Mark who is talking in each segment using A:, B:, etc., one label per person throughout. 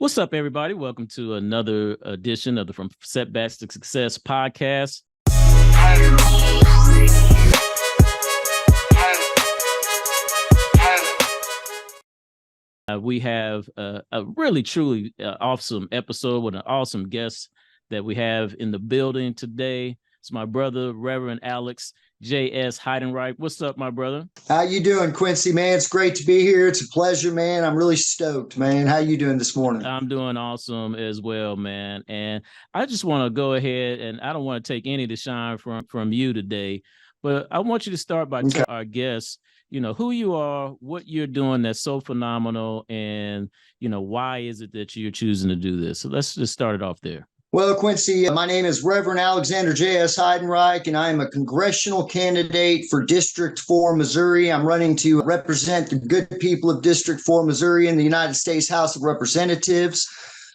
A: What's up, everybody? Welcome to another edition of the From Setbacks to Success podcast. We have a really, truly awesome episode with an awesome guest that we have in the building today. It's my brother, Reverend Alex J.S. Heidenreich. What's up, my brother?
B: How you doing, Quincy, man? It's great to be here. It's a pleasure, man. I'm really stoked, man. How you doing this morning?
A: I'm doing awesome as well, man. And I just want to go ahead, and I don't want to take any of the shine from you today, but I want you to start by telling our guests, who you are, what you're doing that's so phenomenal, and, why is it that you're choosing to do this? So let's just start it off there.
B: Well, Quincy, my name is Reverend Alexander J.S. Heidenreich, and I am a congressional candidate for District 4, Missouri. I'm running to represent the good people of District 4, Missouri in the United States House of Representatives.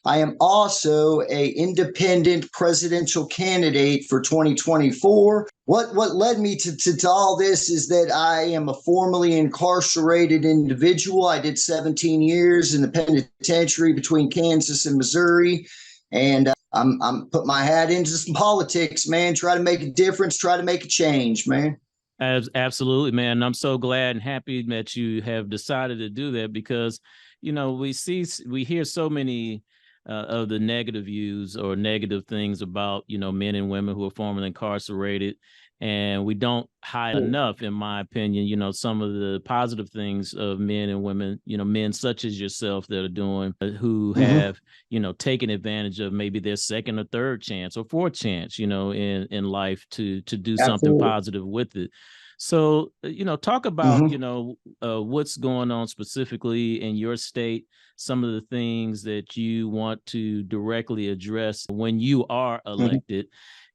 B: I am also an independent presidential candidate for 2024. What led me to all this is that I am a formerly incarcerated individual. I did 17 years in the penitentiary between Kansas and Missouri. And I'm put my hat into some politics, man. Try to make a difference. Try to make a change, man.
A: Absolutely, man. I'm so glad and happy that you have decided to do that because, we hear so many of the negative views or negative things about, men and women who are formerly incarcerated. And we don't hide enough, in my opinion, some of the positive things of men and women, men such as yourself that are doing, who have, taken advantage of maybe their second or third chance or fourth chance, in life to do something positive with it. So, talk about, what's going on specifically in your state, some of the things that you want to directly address when you are elected.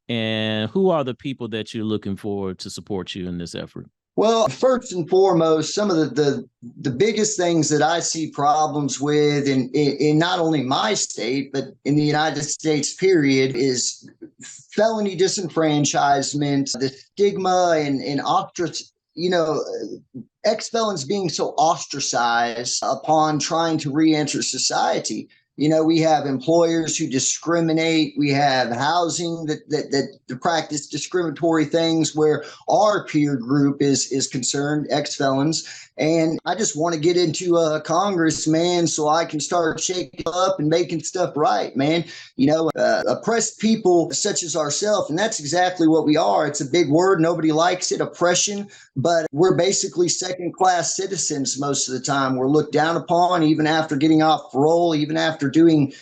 A: And who are the people that you're looking for to support you in this effort?
B: Well, first and foremost, some of the biggest things that I see problems with in not only my state, but in the United States, period, is felony disenfranchisement, the stigma and ex-felons being so ostracized upon trying to re-enter society. We have employers who discriminate. We have housing that practice discriminatory things where our peer group is concerned, ex-felons. And I just want to get into Congress, man, so I can start shaking up and making stuff right, man. Oppressed people such as ourselves, and that's exactly what we are. It's a big word. Nobody likes it, oppression, but we're basically second-class citizens most of the time. We're looked down upon even after getting off parole, even after doing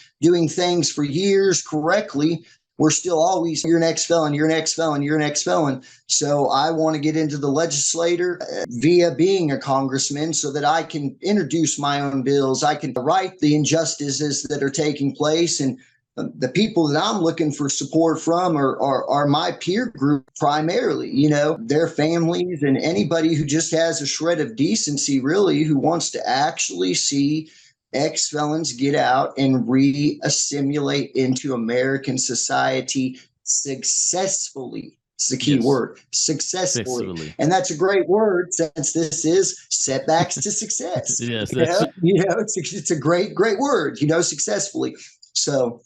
B: things for years correctly. We're still always, you're an ex-felon, you're an ex-felon, you're an ex-felon. So I want to get into the legislature via being a congressman so that I can introduce my own bills. I can right the injustices that are taking place. And the people that I'm looking for support from are my peer group primarily, their families and anybody who just has a shred of decency, really, who wants to actually see ex-felons get out and re-assimilate into American society successfully. It's the key word, successfully. And that's a great word since this is Setbacks to Success.
A: Yes,
B: it's a great word, successfully. So.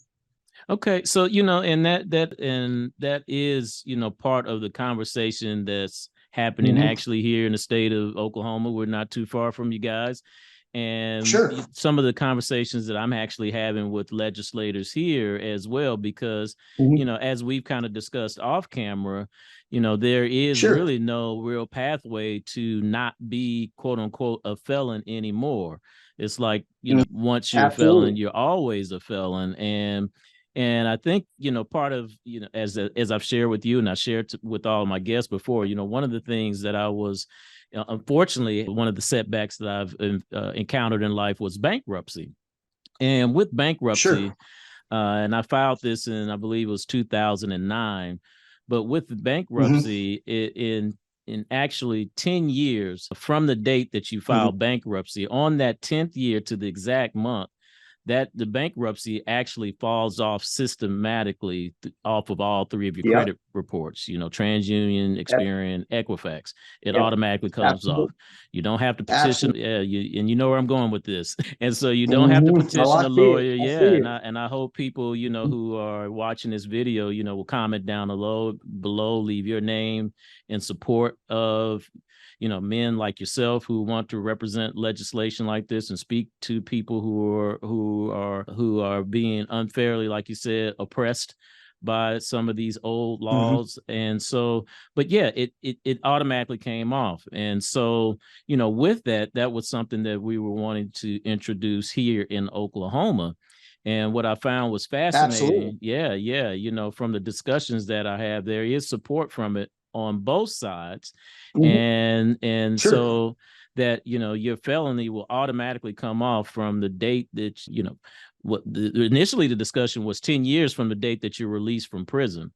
A: Okay. So, and that is, part of the conversation that's happening actually here in the state of Oklahoma. We're not too far from you guys. And some of the conversations that I'm actually having with legislators here as well, because, as we've kind of discussed off camera, there is really no real pathway to not be, quote unquote, a felon anymore. It's like, once you're a felon, you're always a felon. And I think, part of, as I've shared with you and I shared with all my guests before, one of the things that I was, unfortunately, one of the setbacks that I've encountered in life was bankruptcy. And with bankruptcy, and I filed this in, I believe it was 2009, but with bankruptcy, in actually 10 years from the date that you filed bankruptcy, on that 10th year to the exact month, that the bankruptcy actually falls off systematically off of all three of your credit reports, TransUnion, Experian, Equifax. It automatically comes off. You don't have to petition. Yeah, and you know where I'm going with this. And so you don't have to petition a lawyer. And I hope people, who are watching this video, will comment down below, leave your name in support of men like yourself who want to represent legislation like this and speak to people who are being unfairly, like you said, oppressed by some of these old laws. And so, but yeah, it automatically came off. And so, with that was something that we were wanting to introduce here in Oklahoma. And what I found was fascinating. Absolutely. From the discussions that I have, there is support from it on both sides. And so that, your felony will automatically come off from the date that, initially the discussion was 10 years from the date that you're released from prison.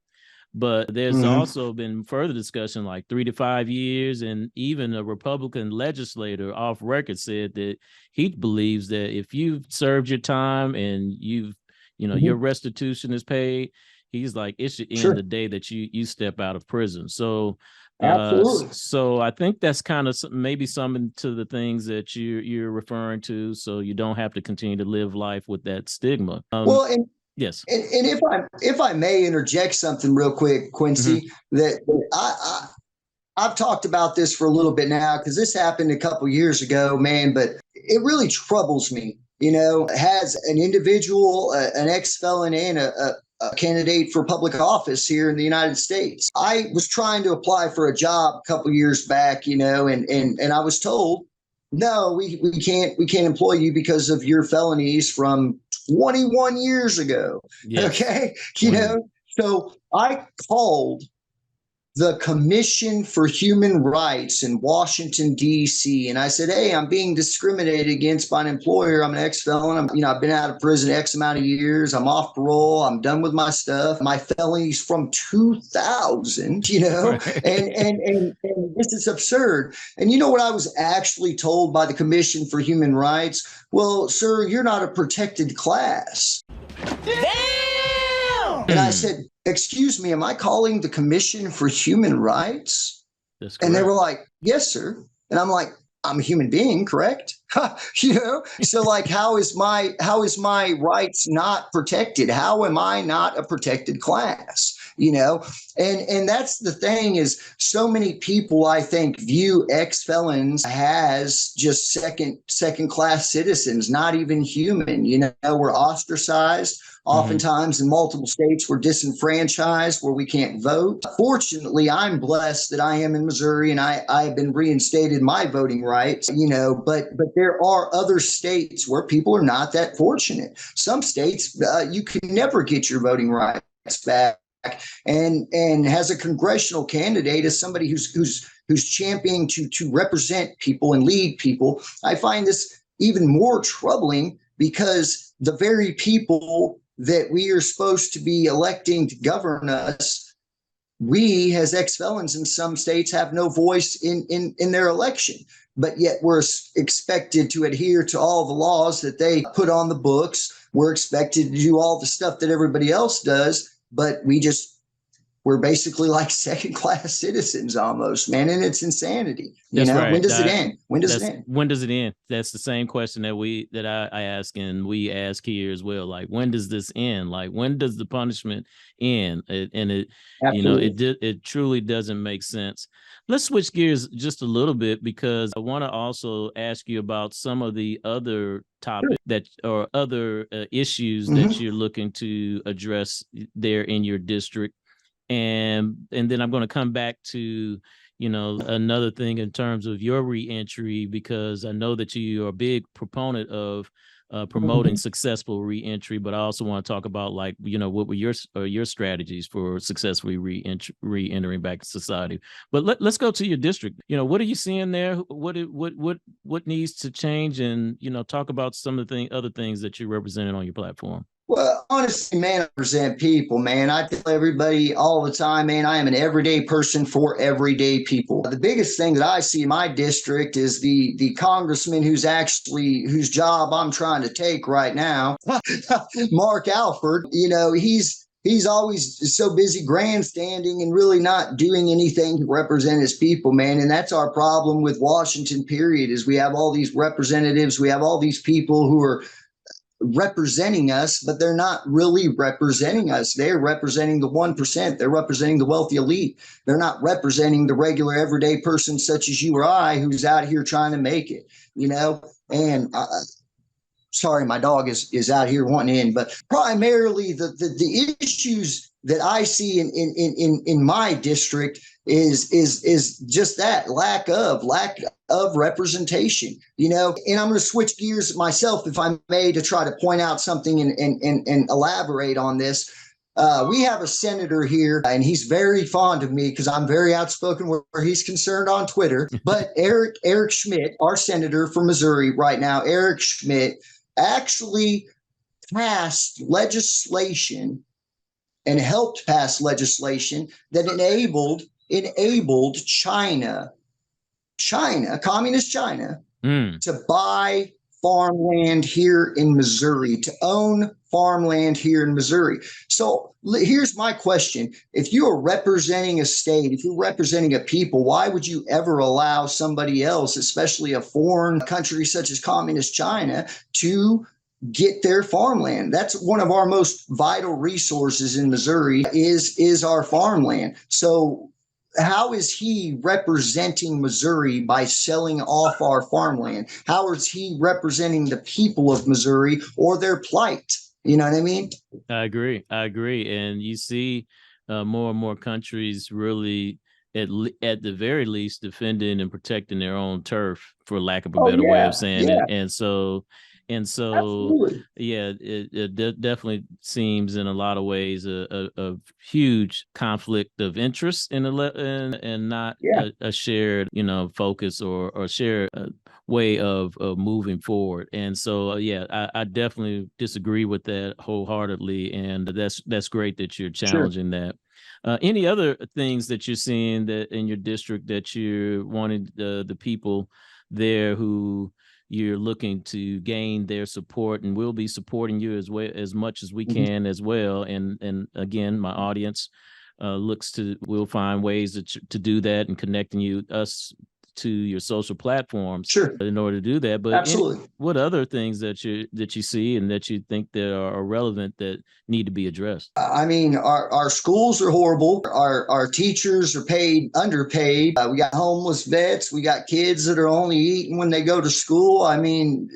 A: But there's also been further discussion like 3 to 5 years. And even a Republican legislator off record said that he believes that if you've served your time and your restitution is paid, he's like, it should end the day that you step out of prison. So, so I think that's kind of maybe something to the things that you're referring to. So you don't have to continue to live life with that stigma. Yes.
B: And if I may interject something real quick, Quincy, that I've talked about this for a little bit now, because this happened a couple years ago, man, but it really troubles me. Has an individual, an ex-felon and a candidate for public office here in the United States. I was trying to apply for a job a couple years back, and I was told, no, we can't employ you because of your felonies from 21 years ago. Yes. Okay. So I called the Commission for Human Rights in Washington, D.C. And I said, hey, I'm being discriminated against by an employer. I'm an ex-felon. I've been out of prison X amount of years. I'm off parole. I'm done with my stuff. My felony's from 2000, right. and this is absurd. And you know what I was actually told by the Commission for Human Rights? Well, sir, you're not a protected class. Damn! And I said, excuse me, am I calling the Commission for Human Rights? And they were like, yes, sir. And I'm like, I'm a human being, correct? So like, how is my rights not protected? How am I not a protected class? And that's the thing, is so many people, I think, view ex-felons as just second class citizens, not even human. We're ostracized. Oftentimes in multiple states, we're disenfranchised where we can't vote. Fortunately, I'm blessed that I am in Missouri and I have been reinstated my voting rights, but there are other states where people are not that fortunate. Some states, you can never get your voting rights back. And as a congressional candidate, as somebody who's championing to represent people and lead people, I find this even more troubling, because the very people that we are supposed to be electing to govern us, we as ex-felons in some states have no voice in their election, but yet we're expected to adhere to all the laws that they put on the books. We're expected to do all the stuff that everybody else does, but we're basically like second class citizens almost, man. And it's insanity.
A: Right.
B: When does it end? When does it end? That's the same question that I ask, and we ask here as well. Like, when does this end? Like, when does the punishment end? It truly doesn't make sense. Let's switch gears just a little bit, because I want to also ask you about some of the other topics or other issues that you're looking to address there in your district. And then I'm going to come back to, another thing in terms of your reentry, because I know that you are a big proponent of promoting successful reentry, but I also want to talk about, like, what were your strategies for successfully re-entering back to society. But let's go to your district. What are you seeing there? What needs to change? And, talk about some of the other things that you're representing on your platform. Well, honestly, man, I represent people, man. I tell everybody all the time, man, I am an everyday person for everyday people. The biggest thing that I see in my district is the congressman whose job I'm trying to take right now, Mark Alford. He's always so busy grandstanding and really not doing anything to represent his people, man. And that's our problem with Washington, period, is we have all these representatives, we have all these people who are representing us, but they're not really representing us. They're representing the 1%. They're representing the wealthy elite. They're not representing the regular everyday person such as you or I who's out here trying to make it, and sorry, my dog is out here wanting in, but primarily the issues that I see in my district is just that lack of representation, and I'm going to switch gears myself, if I may, to try to point out something and elaborate on this. We have a senator here, and he's very fond of me because I'm very outspoken where he's concerned on Twitter. But Eric Schmidt, our senator from Missouri right now, Eric Schmidt actually passed legislation and helped pass legislation that enabled China, communist China, to buy farmland here in Missouri, to own farmland here in Missouri. So here's my question. If you are representing a state, if you're representing a people, why would you ever allow somebody else, especially a foreign country such as communist China, to get their farmland? That's one of our most vital resources in Missouri is our farmland. So how is he representing Missouri by selling off our farmland? How is he representing the people of Missouri or their plight? You know what I mean?
A: I agree. And you see more and more countries really, at the very least, defending and protecting their own turf, for lack of a better way of saying it. And so, absolutely. Yeah, it definitely seems in a lot of ways a huge conflict of interest and not a shared, focus or shared way of moving forward. And so, I definitely disagree with that wholeheartedly. And that's great that you're challenging that. Any other things that you're seeing that in your district that you're wanting the people there who you're looking to gain their support, and we'll be supporting you as much as we can as well. And again, my audience we'll find ways to do that, and connecting us to your social platforms in order to do that. But
B: absolutely,
A: what other things that you see and that you think that are relevant that need to be addressed?
B: I mean, our schools are horrible. Our teachers are underpaid. We got homeless vets. We got kids that are only eating when they go to school. I mean,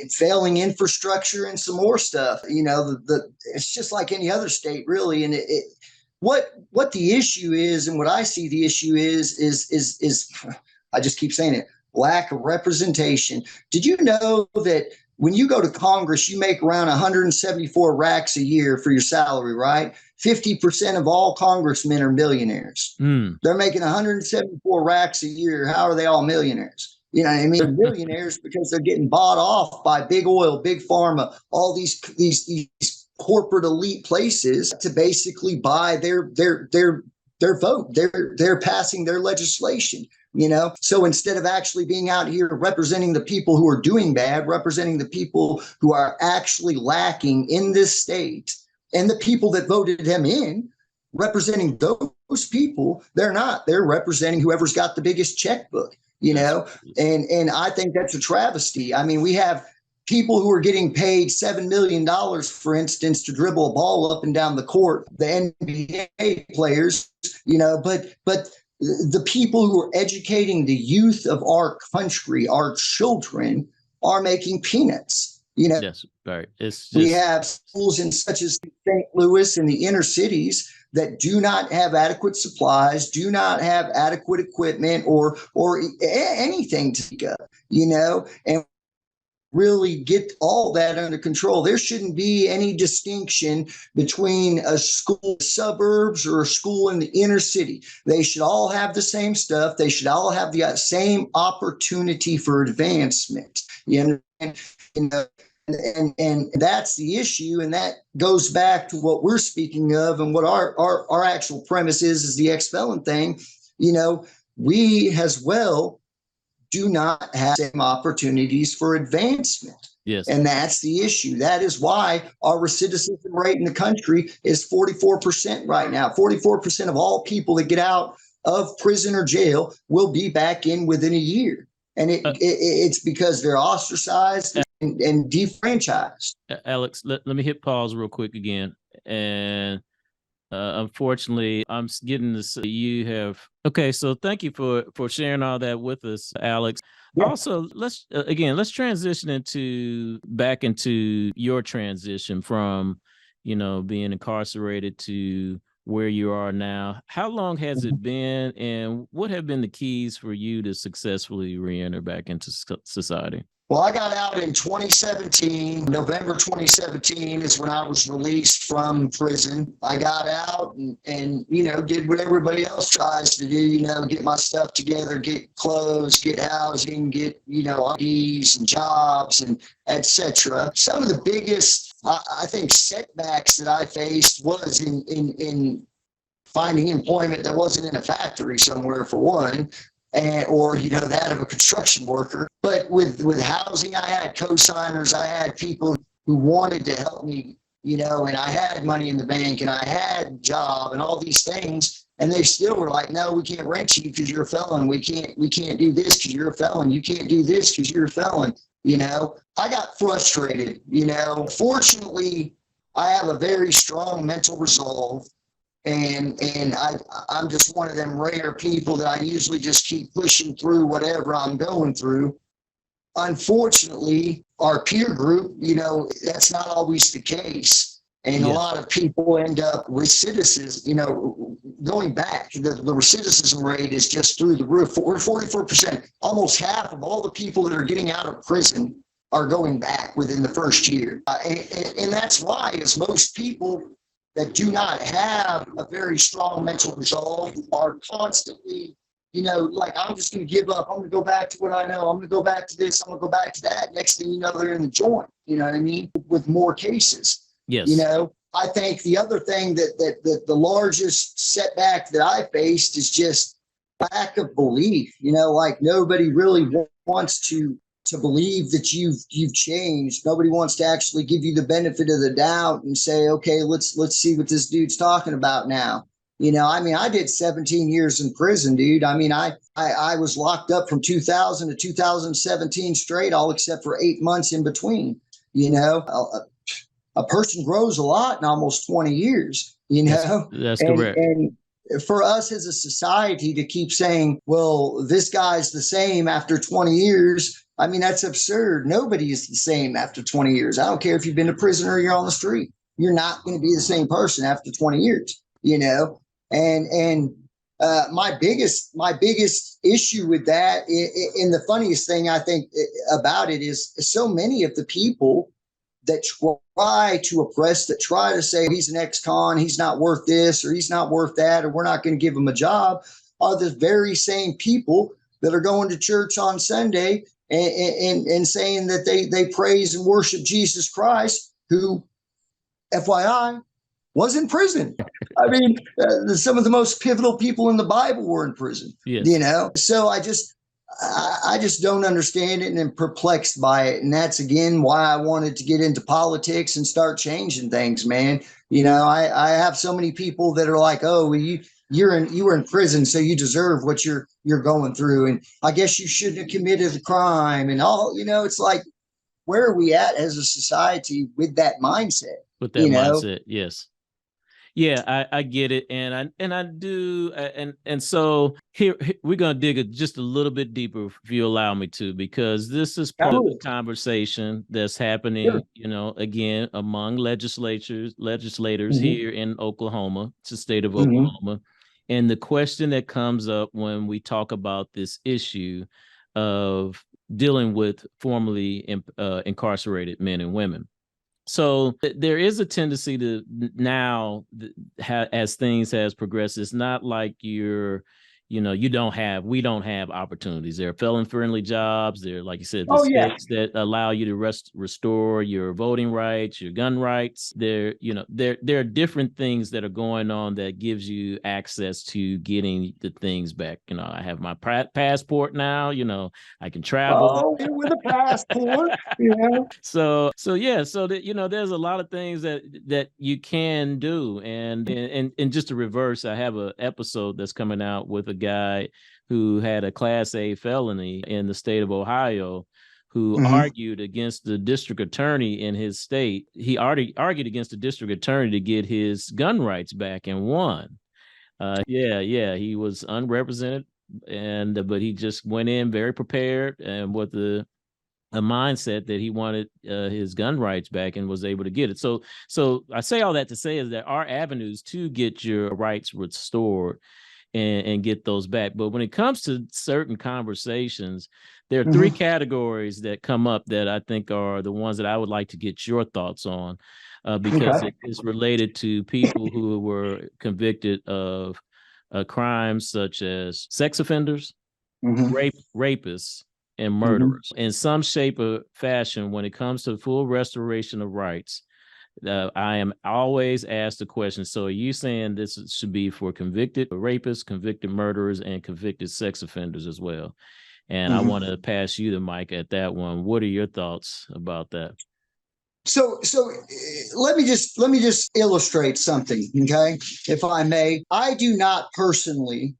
B: failing infrastructure and some more stuff. It's just like any other state, really. And what the issue is, and what I see the issue is I just keep saying it, lack of representation. Did you know that when you go to Congress, you make around 174 racks a year for your salary, right? 50% of all congressmen are millionaires. They're making 174 racks a year. How are they all millionaires? You know what I mean? They're millionaires because they're getting bought off by big oil, big pharma, all these corporate elite places to basically buy their vote. They're passing their legislation. So instead of actually being out here representing the people who are doing bad, representing the people who are actually lacking in this state, and the people that voted him in, representing those people, they're representing whoever's got the biggest checkbook, and I think that's a travesty. I mean, we have people who are getting paid $7 million, for instance, to dribble a ball up and down the court, the NBA players, but the people who are educating the youth of our country, our children, are making peanuts.
A: Yes, right.
B: We have schools in such as St. Louis and the inner cities that do not have adequate supplies, do not have adequate equipment or anything to speak of, and really get all that under control. There shouldn't be any distinction between a school in the suburbs or a school in the inner city. They should all have the same stuff. They should all have the same opportunity for advancement. And that's the issue. And that goes back to what we're speaking of and what our actual premise is the ex-felon thing. You know, we as well do not have same opportunities for advancement.
A: Yes.
B: And that's the issue. That is why our recidivism rate in the country is 44% right now. 44% of all people that get out of prison or jail will be back in within a year. And it's because they're ostracized and defranchised.
A: Alex, let me hit pause real quick again. And unfortunately, I'm getting this. You have okay. So thank you for sharing all that with us, Alex. Yeah. Also, let's transition back into your transition from, being incarcerated to where you are now. How long has it been, and what have been the keys for you to successfully reenter back into society?
B: Well, I got out in 2017. November 2017 is when I was released from prison. I got out and did what everybody else tries to do, get my stuff together, get clothes, get housing, get, IDs and jobs and etc. Some of the biggest, I think, setbacks that I faced was in finding employment that wasn't in a factory somewhere, for one. Or that of a construction worker. But with housing, I had co-signers, I had people who wanted to help me, and I had money in the bank and I had a job and all these things, and they still were like, no, we can't rent you because you're a felon. We can't do this because you're a felon. You can't do this because you're a felon. I got frustrated. Fortunately, I have a very strong mental resolve. And I'm just one of them rare people that I usually just keep pushing through whatever I'm going through. Unfortunately, our peer group, that's not always the case. And a lot of people end up recidivism, going back. The recidivism rate is just through the roof. We're 44%. Almost half of all the people that are getting out of prison are going back within the first year. And that's why, as most people that do not have a very strong mental resolve are constantly, like, I'm just going to give up. I'm going to go back to what I know. I'm going to go back to this. I'm going to go back to that. Next thing you know, they're in the joint, you know what I mean? With more cases.
A: Yes.
B: I think the other thing that the largest setback that I faced is just lack of belief, like nobody really wants to believe that you've changed. Nobody wants to actually give you the benefit of the doubt and say, okay, let's see what this dude's talking about now. I did 17 years in prison, dude. I was locked up from 2000 to 2017 straight, all except for 8 months in between. A person grows a lot in almost 20 years,
A: That's correct.
B: And for us as a society to keep saying, well, this guy's the same after 20 years, that's absurd. Nobody is the same after 20 years. I don't care if you've been to prison or you're on the street. You're not going to be the same person after 20 years, And my biggest issue with that, and the funniest thing I think about it is so many of the people that try to oppress, that try to say he's an ex-con, he's not worth this, or he's not worth that, or we're not going to give him a job, are the very same people that are going to church on Sunday and saying that they praise and worship Jesus Christ, who, FYI, was in prison. Some of the most pivotal people in the Bible were in prison.
A: Yes.
B: So I just don't understand it and am perplexed by it. And that's, again, why I wanted to get into politics and start changing things, man. I have so many people that are like, oh, well, you were in prison, so you deserve what you're going through. And I guess you shouldn't have committed a crime and all, it's like, where are we at as a society with that mindset?
A: With that mindset. Yes. Yeah, I get it. And I do. And so here we're going to dig just a little bit deeper, if you allow me to, because this is part of the conversation that's happening, again, among legislators here in Oklahoma, it's the state of Oklahoma. And the question that comes up when we talk about this issue of dealing with formerly incarcerated men and women. So there is a tendency to now, as things has progressed, it's not like you're we don't have opportunities. There are felon-friendly jobs. There, like you said, the
B: Oh yeah.
A: states that allow you to restore your voting rights, your gun rights. There are different things that are going on that gives you access to getting the things back. I have my passport now. I can travel.
B: Oh, with a passport. Yeah.
A: So that there's a lot of things that you can do, and just to reverse, I have an episode that's coming out with a guy who had a Class A felony in the state of Ohio, who argued against the district attorney in his state. He already argued against the district attorney to get his gun rights back and won. He was unrepresented, but he just went in very prepared and with a mindset that he wanted his gun rights back and was able to get it. So I say all that to say is that our avenues to get your rights restored and get those back. But when it comes to certain conversations, there are three categories that come up that I think are the ones that I would like to get your thoughts on, because it is related to people who were convicted of crimes such as sex offenders, rapists, and murderers. In some shape or fashion, when it comes to full restoration of rights, I am always asked the question, so are you saying this should be for convicted rapists, convicted murderers, and convicted sex offenders as well? And I want to pass you the mic at that one. What are your thoughts about that?
B: So let me just illustrate something, okay? If I may, I do not personally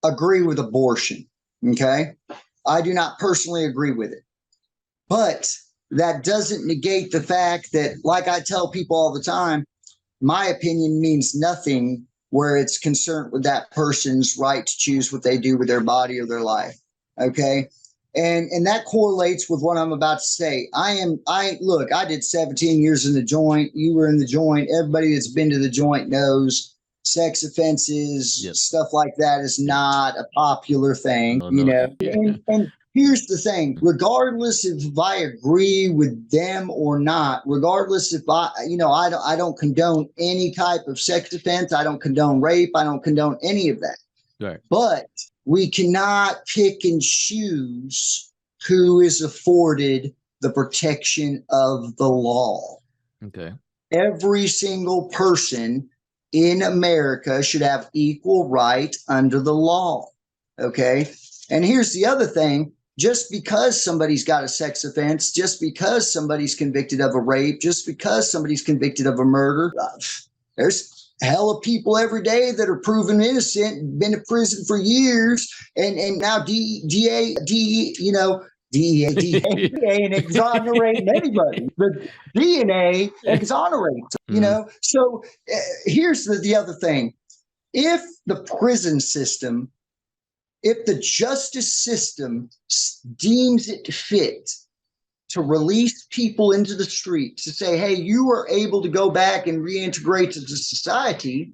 B: agree with abortion, okay? I do not personally agree with it. But that doesn't negate the fact that, like I tell people all the time, my opinion means nothing where it's concerned with that person's right to choose what they do with their body or their life. Okay. And that correlates with what I'm about to say. I did 17 years in the joint. You were in the joint. Everybody that's been to the joint knows sex offenses, stuff like that is not a popular thing, and here's the thing, regardless if I agree with them or not, regardless if I don't condone any type of sex offense. I don't condone rape. I don't condone any of that.
A: Right.
B: But we cannot pick and choose who is afforded the protection of the law.
A: Okay.
B: Every single person in America should have equal right under the law. Okay. And here's the other thing. Just because somebody's got a sex offense, just because somebody's convicted of a rape, just because somebody's convicted of a murder, there's hella people every day that are proven innocent, been to prison for years, and now DEA and exonerating anybody. The DNA exonerates, So here's the other thing. If the prison system, if the justice system deems it fit to release people into the streets, to say, hey, you are able to go back and reintegrate into society,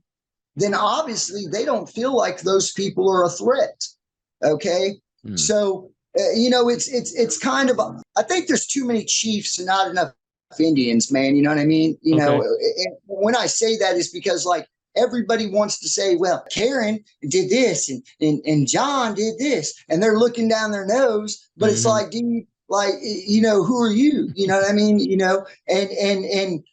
B: then obviously they don't feel like those people are a threat. Okay. So, it's kind of, I think there's too many chiefs and not enough Indians, man. You know what I mean? And when I say that is because, like, everybody wants to say, well, Karen did this and John did this, and they're looking down their nose, but it's like, dude, like, who are you? You know what I mean? And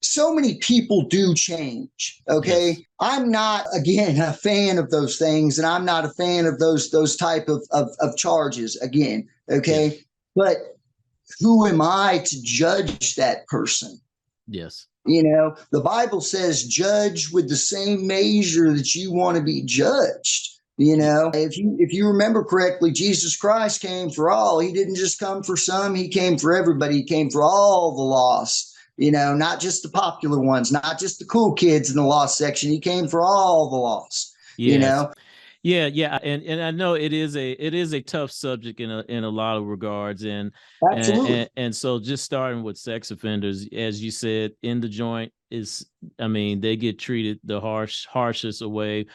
B: so many people do change. Okay. Yes. I'm not, again, a fan of those things, and I'm not a fan of those type of charges again. Okay. Yes. But who am I to judge that person?
A: Yes.
B: The Bible says, judge with the same measure that you want to be judged. If you remember correctly, Jesus Christ came for all. He didn't just come for some. He came for everybody. He came for all the lost. Not just the popular ones, not just the cool kids in the lost section. He came for all the lost.
A: Yes. Yeah, and I know it is a tough subject in a lot of regards, and
B: absolutely.
A: And so just starting with sex offenders, as you said, in the joint they get treated the harshest way,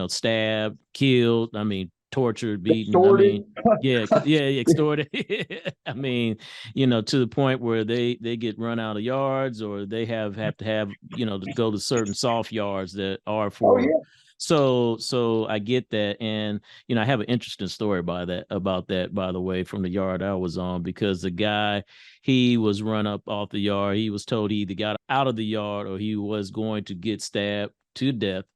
A: stabbed, killed, tortured, beaten,
B: extorted.
A: Extorted. To the point where they get run out of yards, or they have to have to go to certain soft yards that are for So I get that. And, I have an interesting story about that, by the way, from the yard I was on, because the guy, he was run up off the yard. He was told he either got out of the yard or he was going to get stabbed to death.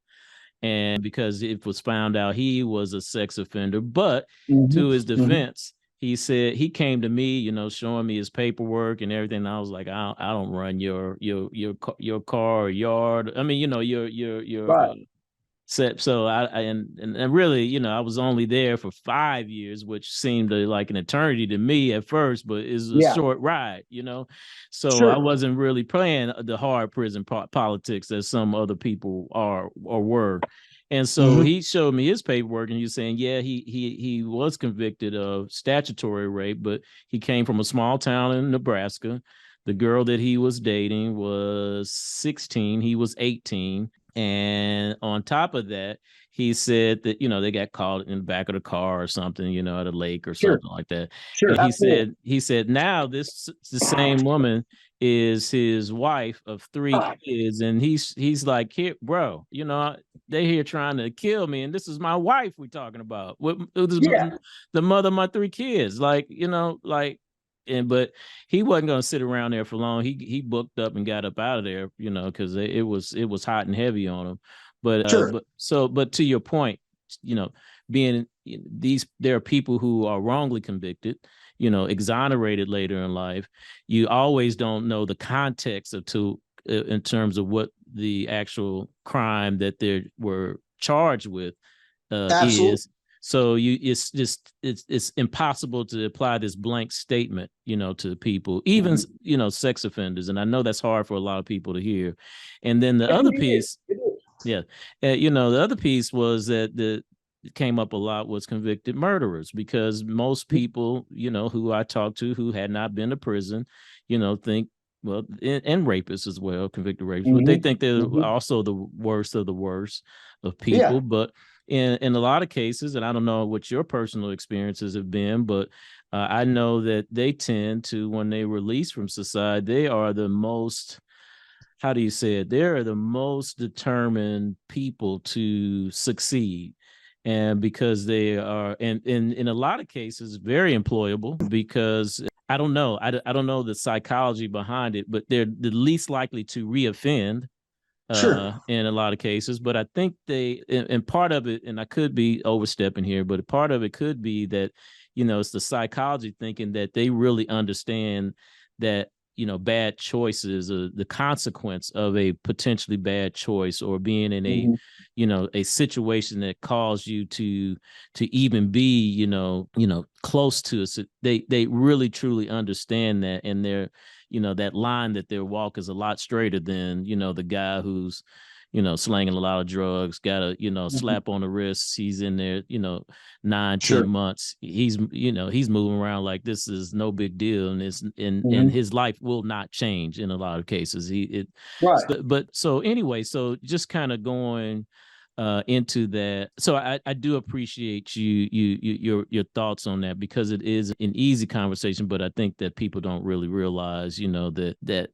A: And because it was found out he was a sex offender, but to his defense, he said he came to me, showing me his paperwork and everything. And I was like, I don't run your car or yard. I mean, your
B: Right.
A: So and really, I was only there for 5 years, which seemed like an eternity to me at first, but it's a short ride, So I wasn't really playing the hard prison politics as some other people are or were. And so he showed me his paperwork, and he was saying, yeah, he was convicted of statutory rape, but he came from a small town in Nebraska. The girl that he was dating was 16, he was 18. And on top of that, he said that, they got caught in the back of the car or something, at a lake or something like that.
B: Sure.
A: And he said now the same woman is his wife of 3 kids. And he's like, here, bro, they here trying to kill me. And this is my wife we're talking about. The mother of my 3 kids. But he wasn't going to sit around there for long. He booked up and got up out of there, because it was hot and heavy on him. But but to your point, being there are people who are wrongly convicted, exonerated later in life. You always don't know the context in terms of what the actual crime that they were charged with is. So it's impossible to apply this blank statement, to people, even, sex offenders. And I know that's hard for a lot of people to hear. And then the other piece, the other piece was that came up a lot was convicted murderers, because most people, who I talked to who had not been to prison, think, well, and rapists as well, convicted rapists, but they think they're also the worst of the worst of people. But in a lot of cases, and I don't know what your personal experiences have been, but I know that they tend to, when they release from society, they are the most, how do you say it? They're the most determined people to succeed. And because they are, and in a lot of cases, very employable, because I don't know. I don't know the psychology behind it, but they're the least likely to reoffend. In a lot of cases, but I think and part of it, and I could be overstepping here, but part of it could be that, it's the psychology thinking that they really understand that, bad choices, the consequence of a potentially bad choice, or being in a, a situation that caused you to even be, close to us. They really truly understand that, and they're, that line that their walk is a lot straighter than, the guy who's, slanging a lot of drugs, got a, slap on the wrist. He's in there, 9-10 months. He's moving around like this is no big deal. And his life will not change in a lot of cases. So anyway, so just kind of going into that. So I do appreciate your thoughts on that, because it is an easy conversation, but I think that people don't really realize, that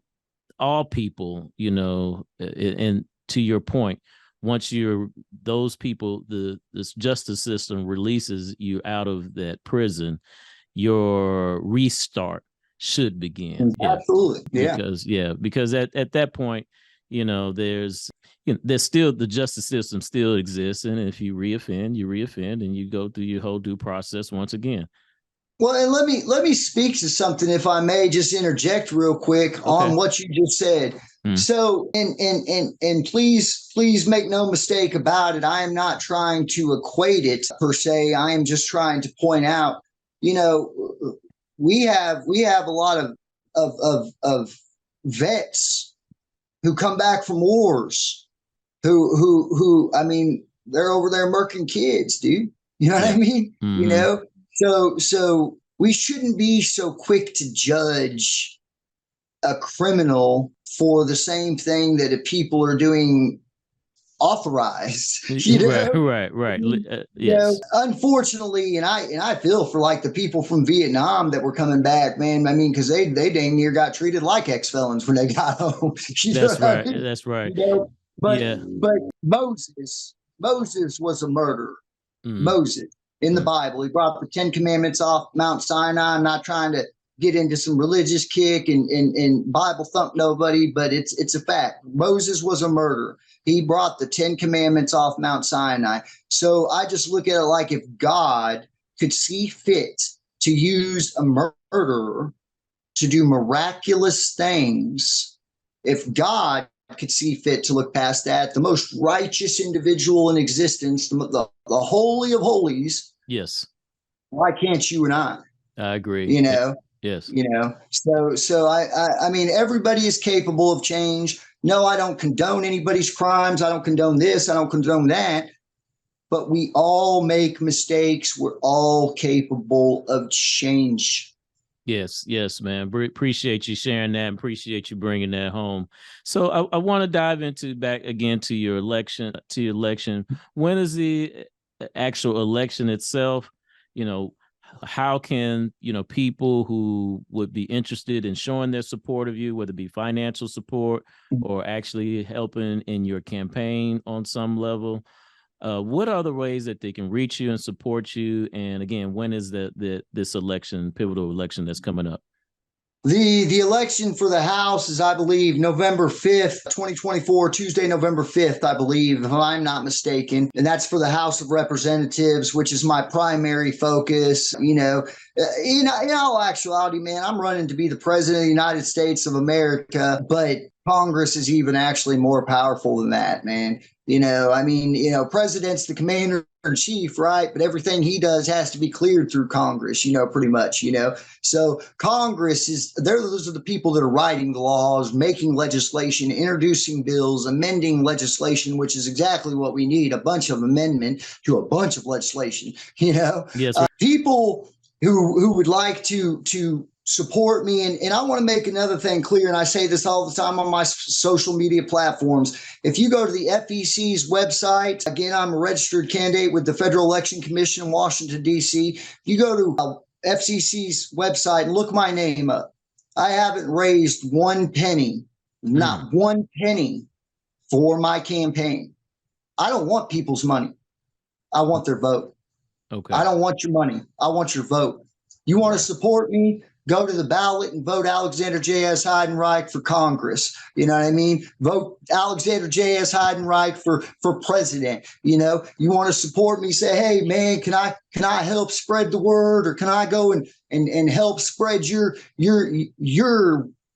A: all people, and to your point, once those people, this justice system releases you out of that prison, your restart should begin.
B: Absolutely.
A: Because at that point, there's still, the justice system still exists. And if you reoffend and you go through your whole due process once again.
B: Well, and let me speak to something, if I may, just interject real quick on what you just said. So, and please make no mistake about it. I am not trying to equate it per se. I am just trying to point out, we have a lot of vets who come back from wars, who I mean, they're over there murking kids, dude. You know what I mean? So we shouldn't be so quick to judge a criminal for the same thing that people are doing authorized.
A: Right. Yes.
B: Unfortunately, and I feel for like the people from Vietnam that were coming back, man. I mean, because they dang near got treated like ex-felons when they got home.
A: That's right. That's right.
B: But Moses, Moses was a murderer.
A: Mm.
B: Moses in the Bible. He brought the 10 Commandments off Mount Sinai. I'm not trying to get into some religious kick and Bible thump nobody, but it's a fact. Moses was a murderer. He brought the 10 Commandments off Mount Sinai. So I just look at it like if God could see fit to use a murderer to do miraculous things, if God could see fit to look past that, the most righteous individual in existence, the holy of holies.
A: Yes.
B: Why can't you and I
A: agree.
B: You know,
A: yes.
B: You know, so I mean, everybody is capable of change. No, I don't condone anybody's crimes. I don't condone this. I don't condone that. But we all make mistakes. We're all capable of change.
A: Yes, man. Appreciate you sharing that and appreciate you bringing that home. So I want to dive into back again to your election. When is the actual election itself? You know, how can, people who would be interested in showing their support of you, whether it be financial support or actually helping in your campaign on some level, what are the ways that they can reach you and support you? And again, when is this election, pivotal election that's coming up?
B: The election for the House is, I believe, November 5th, 2024, Tuesday, November 5th, I believe, if I'm not mistaken. And that's for the House of Representatives, which is my primary focus. In all actuality, man, I'm running to be the president of the United States of America, but Congress is even actually more powerful than that, man. President's the commander in chief, right? But everything he does has to be cleared through Congress, pretty much, So Congress those are the people that are writing the laws, making legislation, introducing bills, amending legislation, which is exactly what we need, a bunch of amendment to a bunch of legislation,
A: Yes.
B: People who would like to support me. And I want to make another thing clear, and I say this all the time on my social media platforms. If you go to the FEC's website, again, I'm a registered candidate with the Federal Election Commission in Washington, D.C. You go to FCC's website and look my name up. I haven't raised one penny, not one penny for my campaign. I don't want people's money. I want their vote.
A: Okay.
B: I don't want your money. I want your vote. You want to support me? Go to the ballot and vote Alexander J.S. Heidenreich for Congress. You know what I mean? Vote Alexander J.S. Heidenreich for president. You want to support me? Say, hey, man, can I help spread the word, or can I go and help spread your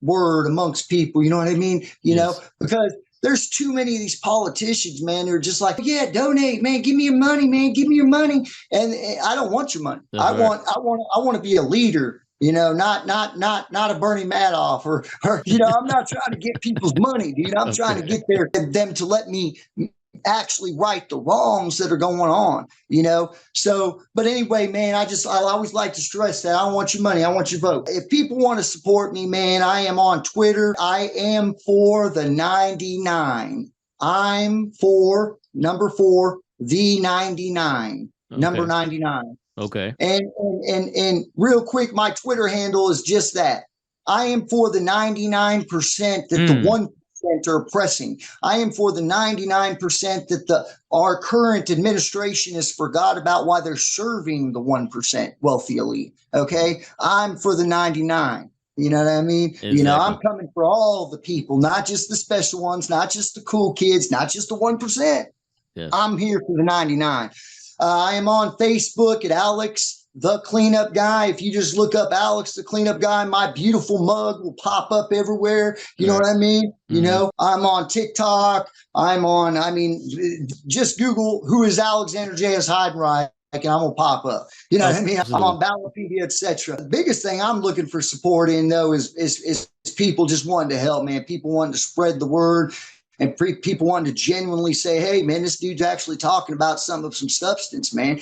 B: word amongst people? You know what I mean? Because there's too many of these politicians, man. They're just like, yeah, donate, man. Give me your money, man. Give me your money. And I don't want your money. I want to be a leader. Not a Bernie Madoff or I'm not trying to get people's money, dude. I'm trying to get them to let me actually right the wrongs that are going on, So, but anyway, man, I always like to stress that I don't want your money. I want your vote. If people want to support me, man, I am on Twitter. I am for the 99. I'm for number 4, the 99, number 99.
A: Okay.
B: And real quick, my Twitter handle is just that. I am for the 99% that the 1% are oppressing. I am for the 99% that our current administration has forgot about why they're serving the 1% wealthy elite. Okay. I'm for the 99. You know what I mean?
A: Exactly.
B: I'm coming for all the people, not just the special ones, not just the cool kids, not just the 1%. Yes. I'm here for the 99. I am on Facebook at Alex the Cleanup Guy. If you just look up Alex the Cleanup Guy, my beautiful mug will pop up everywhere. You know what I mean? Mm-hmm. I'm on TikTok. Just Google who is Alexander J.S. Heidenreich, and I'm gonna pop up. You know what I mean? I'm on Ballotpedia, etc. The biggest thing I'm looking for support in, though, is people just wanting to help, man. People wanting to spread the word. And people wanting to genuinely say, hey, man, this dude's actually talking about some substance, man.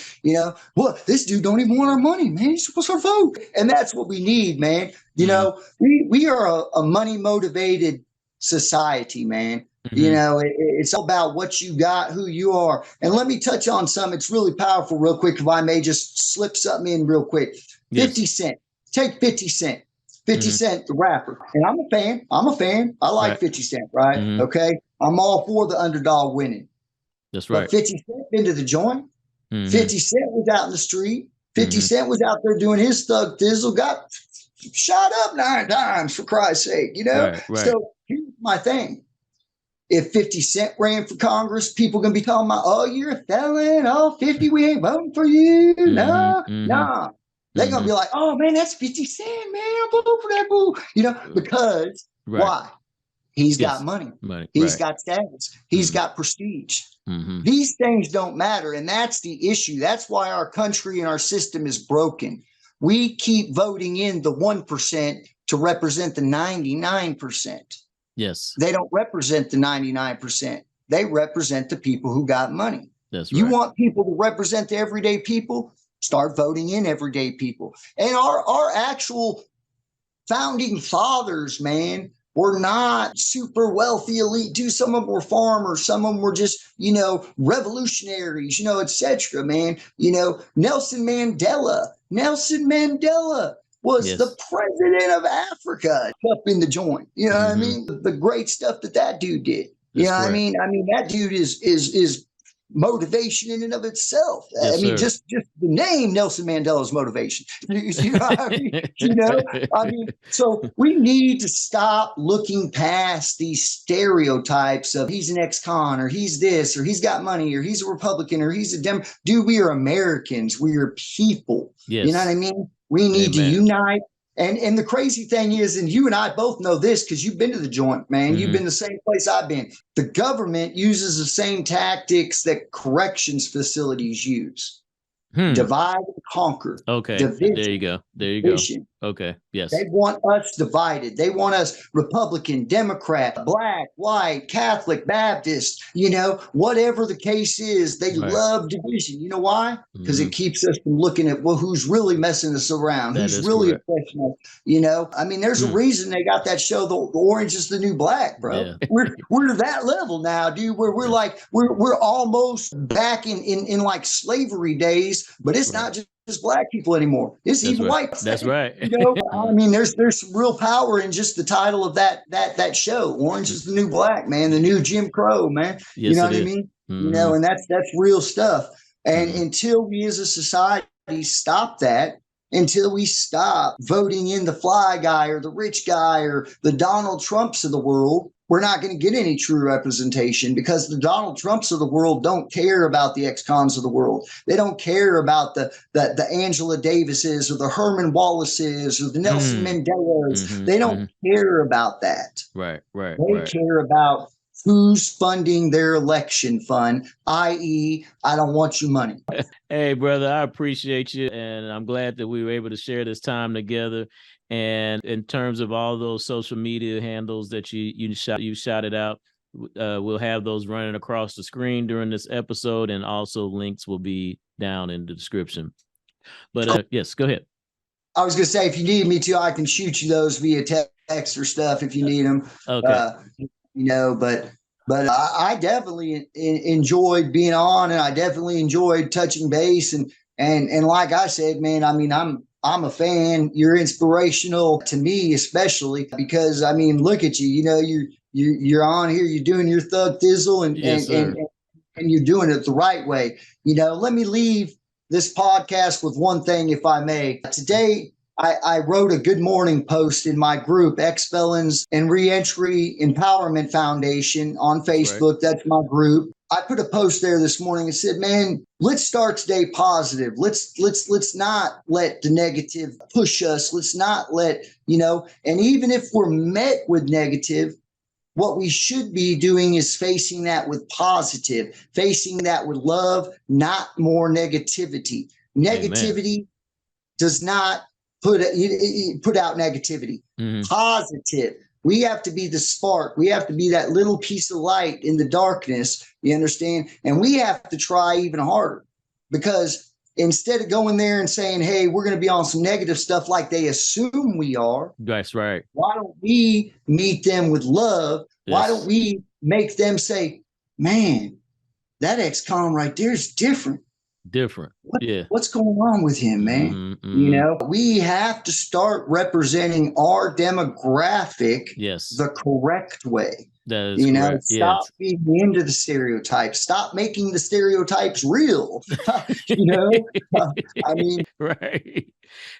B: This dude don't even want our money, man. He's supposed to vote. And that's what we need, man. We are a money-motivated society, man. Mm-hmm. It's all about what you got, who you are. And let me touch on some. It's really powerful real quick, if I may just slip something in real quick. Yes. 50 Cent. Take 50 Cent. 50 Cent, the rapper. And I'm a fan. I like 50 Cent, right? Okay. I'm all for the underdog winning.
A: That's right.
B: But 50 Cent been to the joint. 50 Cent was out in the street. 50 Cent was out there doing his thug thizzle, got shot up 9 times, for Christ's sake, you know?
A: Right.
B: So here's my thing. If 50 Cent ran for Congress, people going to be talking about, oh, you're a felon. Oh, 50, we ain't voting for you. Nah. They're going to be like, oh, man, that's 50 Cent, man. I'm voting for that boo. You know, because why? He's got money. He's got status. He's got prestige. These things don't matter. And that's the issue. That's why our country and our system is broken. We keep voting in the 1% to represent the 99%.
A: Yes.
B: They don't represent the 99%. They represent the people who got money.
A: That's right.
B: You want people to represent the everyday people? Start voting in everyday people. And our actual founding fathers, man, were not super wealthy elite. Some of them were farmers. Some of them were just, you know, revolutionaries, you know, et cetera, man. You know, Nelson Mandela was the president of Africa up in the joint. You know what I mean? The great stuff that dude did. You know what I mean? I mean, that dude is motivation in and of itself.
A: Yes,
B: I mean,
A: sir.
B: just the name Nelson Mandela's motivation. You know what I mean? You know, I mean, so we need to stop looking past these stereotypes of he's an ex-con or he's this or he's got money or he's a Republican or he's a Democrat. Dude, we are Americans. We are people.
A: Yes.
B: You know what I mean? We need to unite. And the crazy thing is, and you and I both know this because you've been to the joint, man. You've been the same place I've been. The government uses the same tactics that corrections facilities use. Divide and conquer.
A: Okay.
B: Division,
A: there you go. Okay. Yes.
B: They want us divided. They want us Republican, Democrat, Black, White, Catholic, Baptist, you know, whatever the case is. They love division. You know why? Because it keeps us from looking at, well, who's really messing us around? Who's really oppressing us? You know, I mean, there's a reason they got that show, The Orange is the New Black, bro. Yeah. We're to that level now, dude, where we're like, we're almost back in like slavery days, but it's not just Black people anymore. It's even white.
A: That's right.
B: You know, I mean, there's some real power in just the title of that show. Orange is the New Black, man. The new Jim Crow, man.
A: Yes,
B: you know what I mean? You know, and that's real stuff. And until we as a society stop that, until we stop voting in the fly guy or the rich guy or the Donald Trumps of the world, we're not going to get any true representation because the Donald Trumps of the world don't care about the ex-cons of the world. They don't care about the Angela Davises or the Herman Wallaces or the Nelson Mandelas. They don't care about that.
A: Right.
B: They care about who's funding their election fund, i.e., I don't want your money.
A: Hey, brother, I appreciate you. And I'm glad that we were able to share this time together. And in terms of all those social media handles that you shouted out, we'll have those running across the screen during this episode, and also links will be down in the description. But yes, go ahead.
B: I was going to say, if you need me to, I can shoot you those via text or stuff if you need them.
A: Okay.
B: You know, but I definitely enjoyed being on, and I definitely enjoyed touching base. And like I said, man, I mean, I'm a fan. You're inspirational to me, especially because, I mean, look at you. You know, you're on here. You're doing your thug thizzle, and you're doing it the right way. You know, let me leave this podcast with one thing, if I may. Today, I wrote a good morning post in my group, Ex-Felons and Reentry Empowerment Foundation on Facebook. Right. That's my group. I put a post there this morning and said, man, let's start today positive. Let's not let the negative push us. Let's not let, you know, and even if we're met with negative, what we should be doing is facing that with positive, facing that with love, not more negativity. Negativity does not put out negativity. Positive. We have to be the spark. We have to be that little piece of light in the darkness. You understand? And we have to try even harder, because instead of going there and saying, hey, we're going to be on some negative stuff like they assume we are.
A: That's right.
B: Why don't we meet them with love? Yes. Why don't we make them say, man, that ex-con right there is different. What's going on with him, man? You know, we have to start representing our demographic the correct way.
A: That is correct.
B: Stop being into the stereotypes. Stop making the stereotypes real. I mean,
A: right.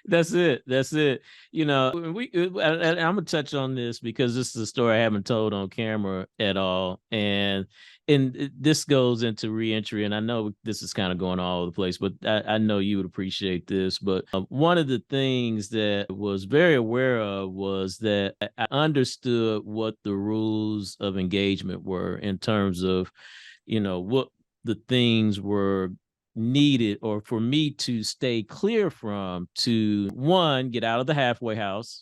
A: That's it. That's it. I'm gonna touch on this because this is a story I haven't told on camera at all, and this goes into reentry. And I know this is kind of going all over the place, but I know you would appreciate this. But one of the things that I was very aware of was that I understood what the rules of engagement were in terms of, what the things were needed or for me to stay clear from, to one, get out of the halfway house,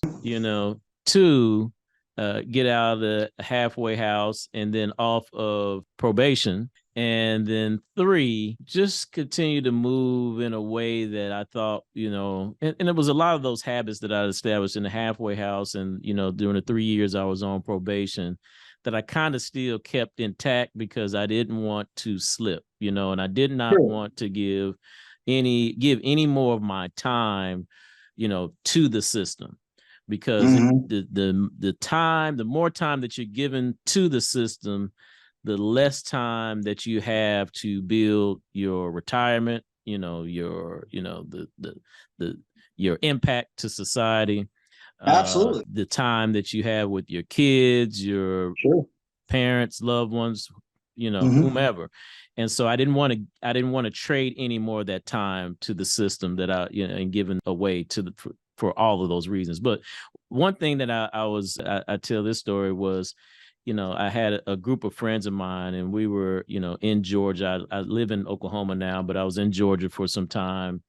A: two, get out of the halfway house and then off of probation, and then three, just continue to move in a way that I thought, and it was a lot of those habits that I established in the halfway house and, during the 3 years I was on probation, that I kind of still kept intact because I didn't want to slip, and I did not want to give any more of my time, to the system, because the more time that you're given to the system, the less time that you have to build your retirement, your impact to society.
B: Absolutely.
A: The time that you have with your kids, your parents, loved ones, whomever. And so I didn't want to trade any more of that time to the system that and given away for all of those reasons. But one thing that I tell this story was, I had a group of friends of mine, and we were, in Georgia. I live in Oklahoma now, but I was in Georgia for some time,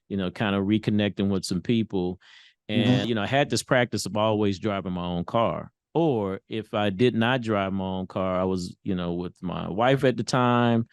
A: kind of reconnecting with some people. And, I had this practice of always driving my own car. Or if I did not drive my own car, I was, with my wife at the time.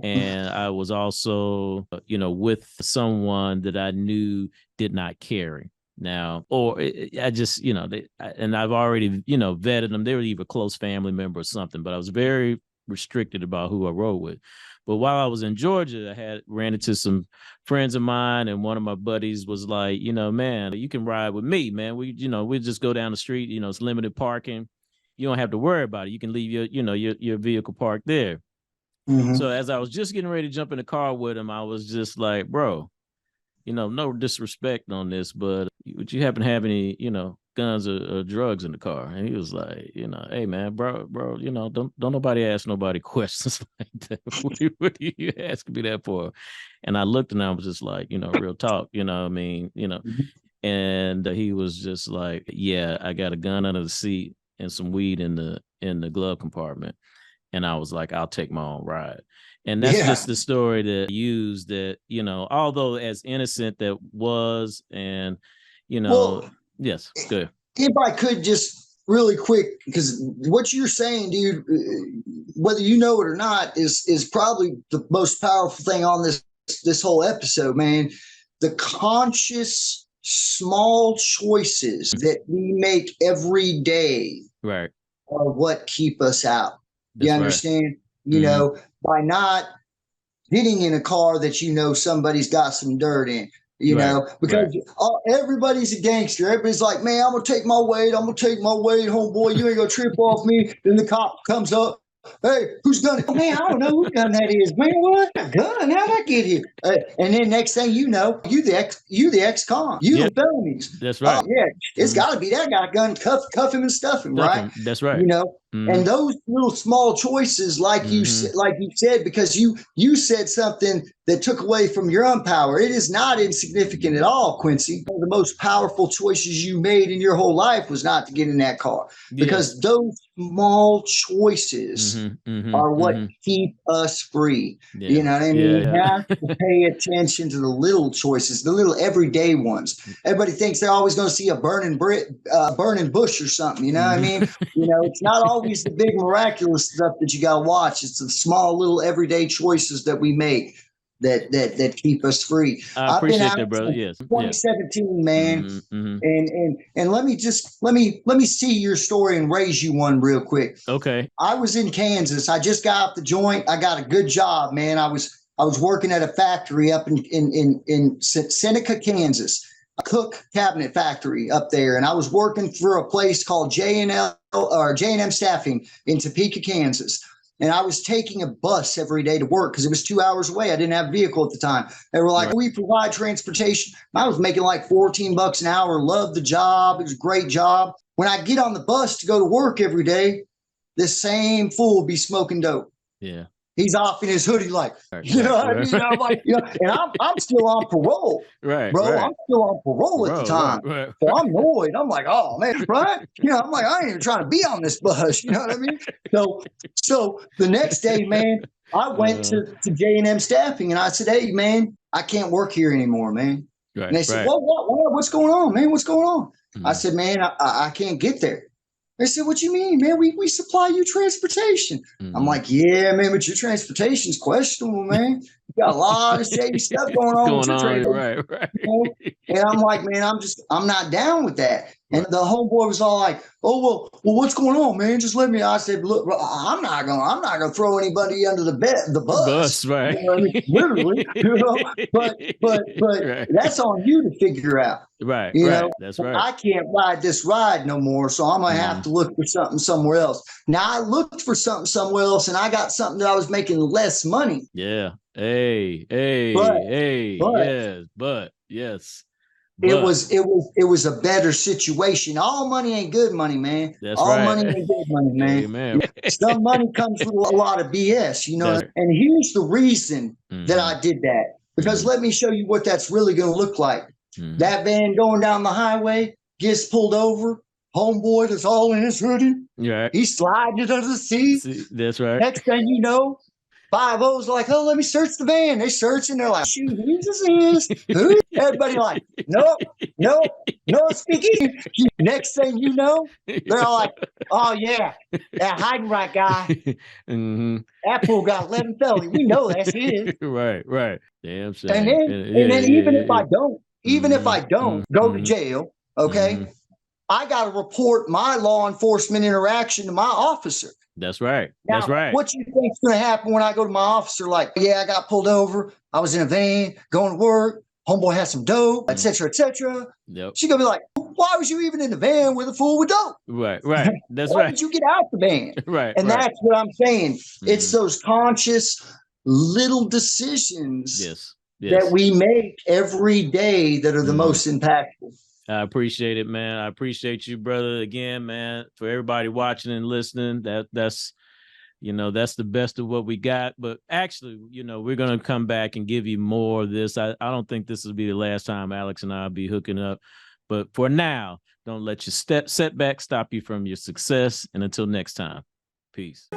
A: And I was also, with someone that I knew did not carry. Now, or I just, and I've already, vetted them. They were either a close family member or something, but I was very restricted about who I rode with. But while I was in Georgia, I ran into some friends of mine, and one of my buddies was like, man, you can ride with me, man. We just go down the street, it's limited parking. You don't have to worry about it. You can leave your vehicle parked there. So as I was just getting ready to jump in the car with him, I was just like, bro, no disrespect on this, but would you happen to have any, guns or drugs in the car? And he was like, hey man, bro, don't nobody ask nobody questions like that. What are you asking me that for? And I looked and I was just like, real talk, what I mean, and he was just like, yeah, I got a gun under the seat and some weed in the glove compartment. And I was like, I'll take my own ride. And that's just the story that I used, that, although as innocent that was, and, yes, good.
B: If I could just really quick, because what you're saying, dude, whether you know it or not, is probably the most powerful thing on this whole episode, man. The conscious small choices that we make every day
A: are
B: what keep us out. You understand?
A: Right.
B: By not getting in a car that somebody's got some dirt in. Because everybody's a gangster. Everybody's like, man, I'm going to take my weight, homeboy. You ain't going to trip off me. Then the cop comes up. Hey, whose gun? Oh, man, I don't know whose gun that is. Man, what? A gun? How'd I get here? And then next thing you know, you the ex-con. You the felonies.
A: That's right.
B: It's got to be that guy gun. Cuff him and stuff him, right?
A: That's right.
B: And those little small choices, like you said, because you said something that took away from your own power. It is not insignificant at all, Quincy. One of the most powerful choices you made in your whole life was not to get in that car, because those small choices are what keep us free. You know what I mean? You have to pay attention to the little choices, the little everyday ones. Everybody thinks they're always going to see a burning bush or something. You know what I mean? It's not always the big miraculous stuff that you got to watch. It's the small little everyday choices that we make that keep us free.
A: I appreciate that, brother. Yes.
B: 2017, man. And let me see your story and raise you one real quick.
A: Okay.
B: I was in Kansas. I just got off the joint. I got a good job, man. I was working at a factory up in Seneca, Kansas, a cook cabinet factory up there, and I was working for a place called J&L or J&M Staffing in Topeka, Kansas. And I was taking a bus every day to work because it was 2 hours away. I didn't have a vehicle at the time. They were like, we provide transportation. I was making like $14 an hour, loved the job. It was a great job. When I get on the bus to go to work every day, this same fool be smoking dope.
A: Yeah.
B: He's off in his hoodie, like, you know what I mean? I'm like, and I'm still on parole,
A: right,
B: bro.
A: right.
B: I'm still on parole at the time.
A: Right.
B: So I'm annoyed. I'm like, oh man, right? I'm like, I ain't even trying to be on this bus. You know what I mean? So the next day, man, I went to J&M Staffing and I said, hey, man, I can't work here anymore, man.
A: Right,
B: and they said, what's going on, man? What's going on? I said, man, I can't get there. They said, what you mean, man? We supply you transportation. I'm like, yeah, man, but your transportation's questionable, man. You got a lot of shady stuff going on with your transportation.
A: Right.
B: And I'm like, man, I'm not down with that. And the homeboy was all like, oh, well, what's going on, man? Just let me. I said, look, bro, I'm not gonna throw anybody under the bus.
A: Right.
B: You know what I mean? Literally, but that's on you to figure out.
A: Right.
B: You know,
A: that's right.
B: I can't ride this ride no more, so I'm gonna have to look for something somewhere else. Now I looked for something somewhere else, and I got something that I was making less money.
A: Yeah. Hey. Yes.
B: It was a better situation. All money ain't good money, man.
A: That's
B: all
A: right.
B: money ain't good money, man.
A: Amen.
B: Some money comes with a lot of BS, you know. And here's the reason that I did that. Because let me show you what that's really going to look like. That van going down the highway gets pulled over. Homeboy that's all in his hoodie.
A: Yeah.
B: He's sliding it under the seat.
A: That's right.
B: Next thing you know, 5-0's like, oh, let me search the van. They search and they're like, shoot, who's this? Who? Everybody like, no speaking. Next thing you know, they're all like, oh yeah, that Heidenreich guy. That fool got 11 felony. We know that's his.
A: Right. Damn shame.
B: And then even if I don't go to jail, okay, I got to report my law enforcement interaction to my officer.
A: That's right.
B: Now,
A: That's right.
B: What you think's going to happen when I go to my officer? Like, yeah, I got pulled over. I was in a van going to work. Homeboy had some dope, et cetera, et cetera.
A: Yep.
B: She's going to be like, why was you even in the van with a fool with dope?
A: Right. That's
B: why
A: right.
B: did you get out the van?
A: Right.
B: And that's what I'm saying. It's those conscious little decisions that we make every day that are the most impactful.
A: I appreciate it, man. I appreciate you, brother. Again, man, for everybody watching and listening, that's the best of what we got. But actually, we're going to come back and give you more of this. I don't think this will be the last time Alex and I'll be hooking up. But for now, don't let your setbacks stop you from your success. And until next time, peace.